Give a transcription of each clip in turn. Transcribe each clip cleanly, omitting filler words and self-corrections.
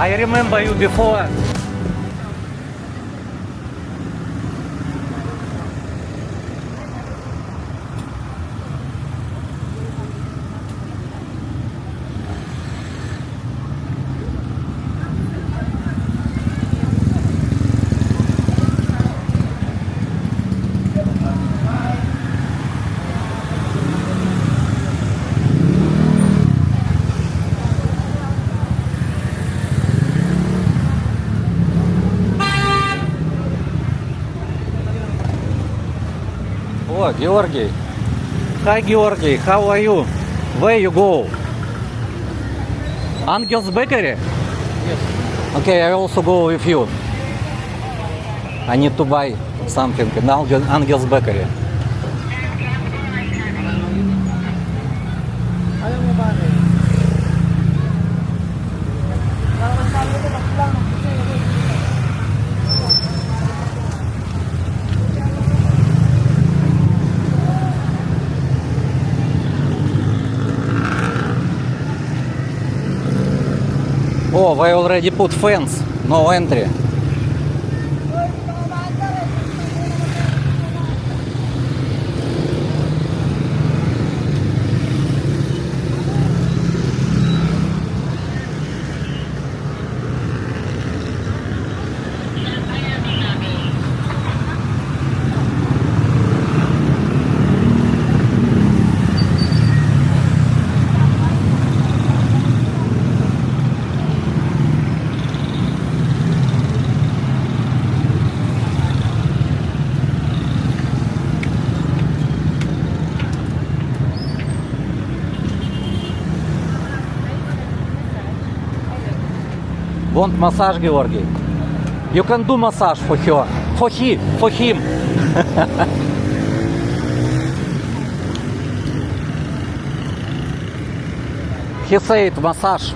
I remember you before. О, Георгий. Hi, Георгий. How are you? Where you go? Angel's Bakery? Yes. Okay, I also go with you. I need to buy something in Angel's Bakery. Ayaw mo ba rin? Sabi ko lang. Oh, they already put fence. No entry. Want massage, Georgi? You can do massage for her. For him. He said massage.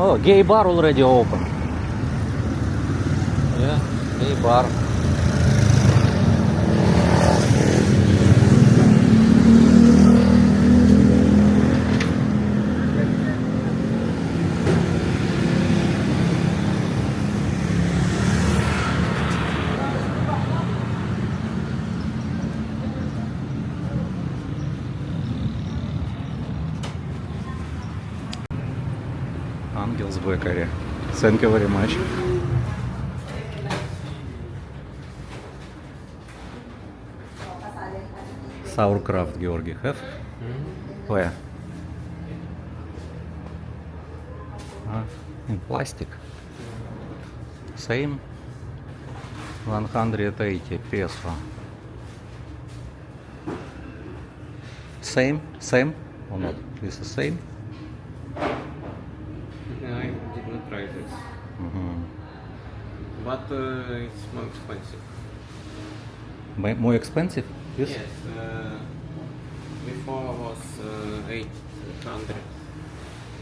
Oh, gay bar already open. Yeah, gay bar. Angel's Bakery. Thank you very much. Sauerkraut, Georgi, have? Where? In plastic. Same. 180 peso. Same or not? Is the same? I did not try this. But it's more expensive. More expensive? Yes. Yes. Before was 800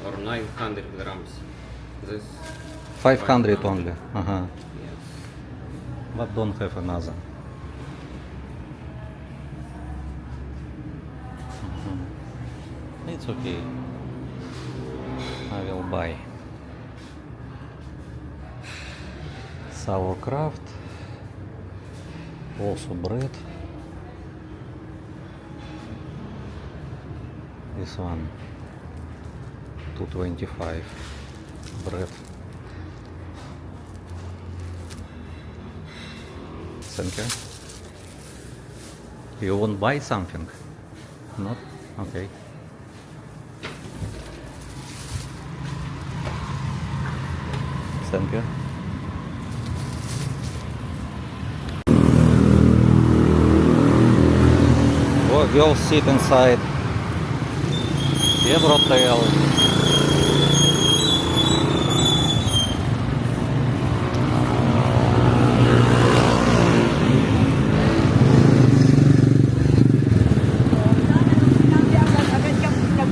or 900 grams. This 500 only. Uh-huh. Yes. But don't have another. It's okay. I will buy. Sauerkraut. Also bread. This one. 225 bread. Thank you. You won't buy something? Not? Okay. Thank you. Oh, girls sit inside. Евротел.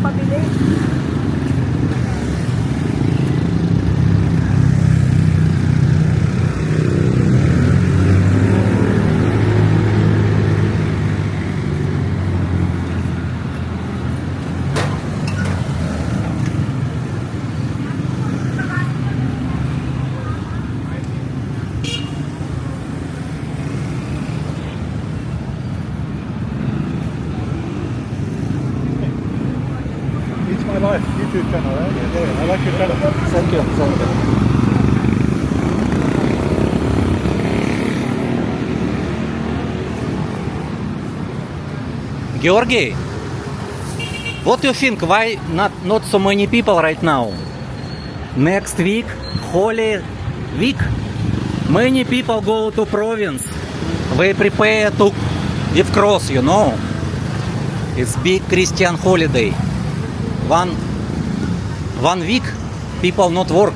pabili. It's my life YouTube channel, right? Yeah, I like your channel. Thank you, thank you. Georgi, what do you think? Why not so many people right now? Next week, Holy Week, many people go to province. They prepare to give cross, you know. It's big Christian holiday. One week, people not work.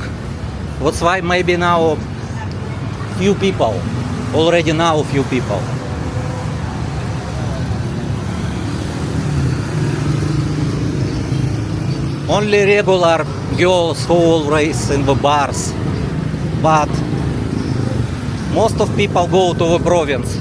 That's why maybe now few people. Already now few people. Only regular girls who always in the bars, but most of people go to the province.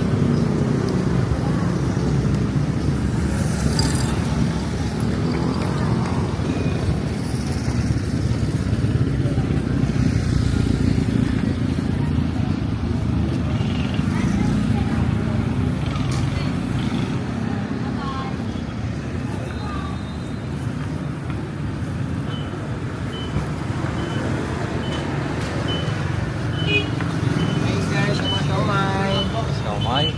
Siomay.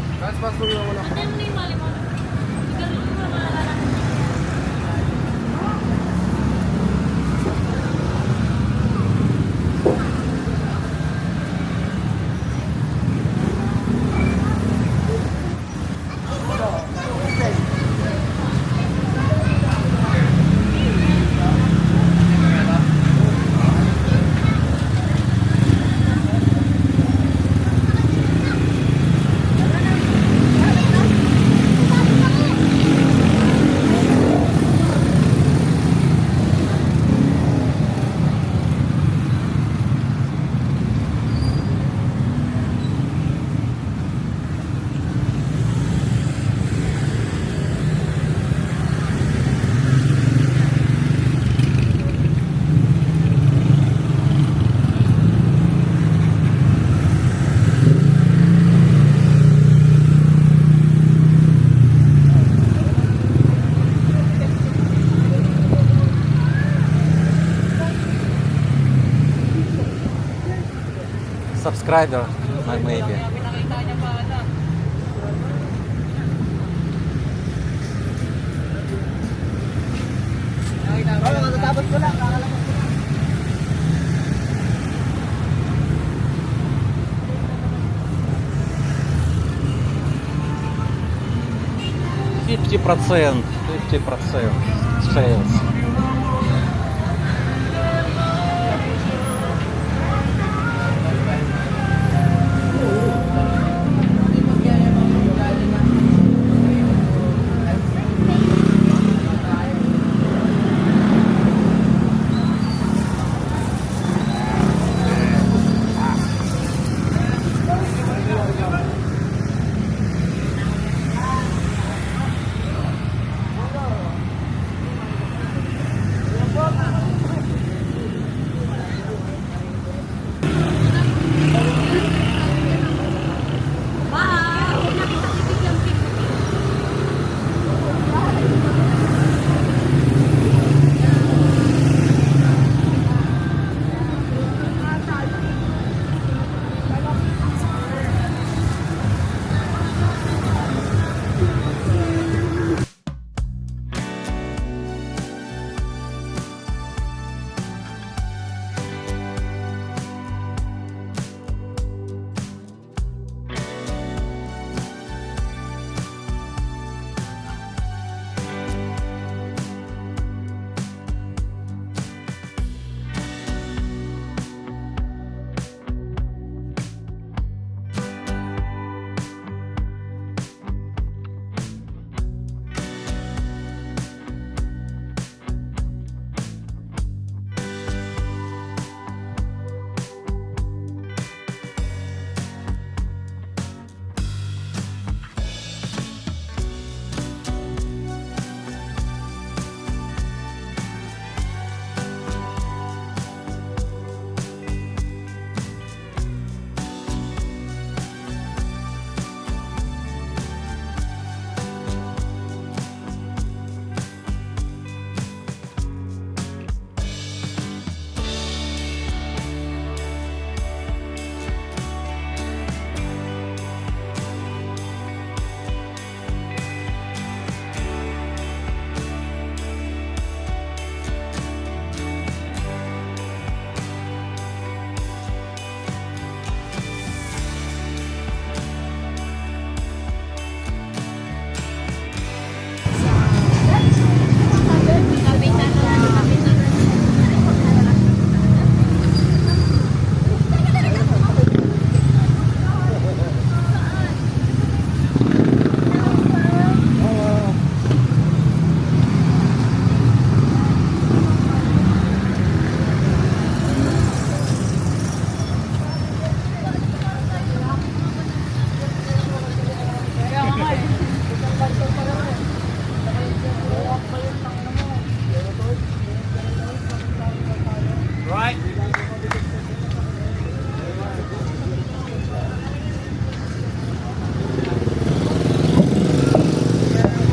Subscriber, maybe. Tapos ko lang, 50% sales.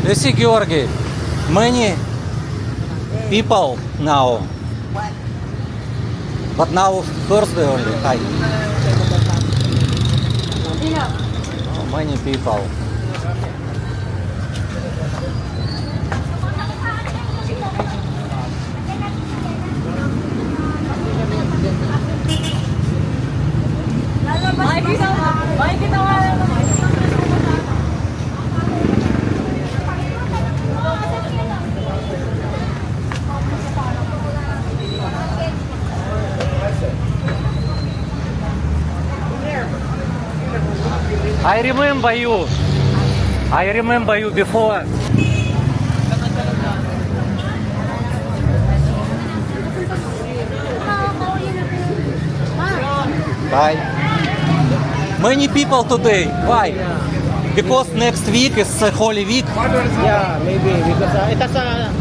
You see, Georgi, many people now. But now Thursday only. Hi. Oh, many people. Makikita nga lang naman. I remember you. I remember you before. Bye. Many people today. Why? Because next week is Holy Week. Yeah, maybe because it has a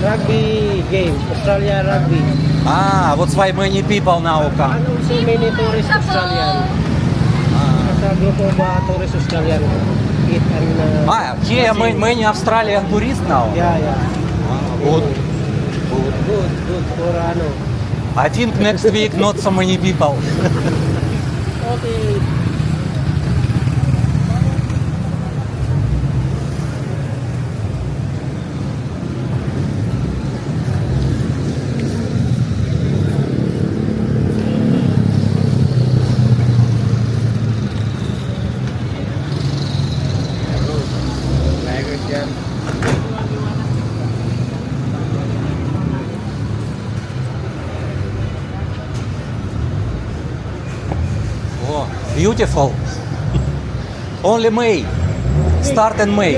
rugby game, Australia rugby, Ah, that's why many people now come. and also many tourists Australian. There's a group of tourists Australian eat and Here many Australian tourists now. yeah, yeah. Good. Good for ano. I think next week not so many people. Okay. Oh, beautiful. Only May. Start in May.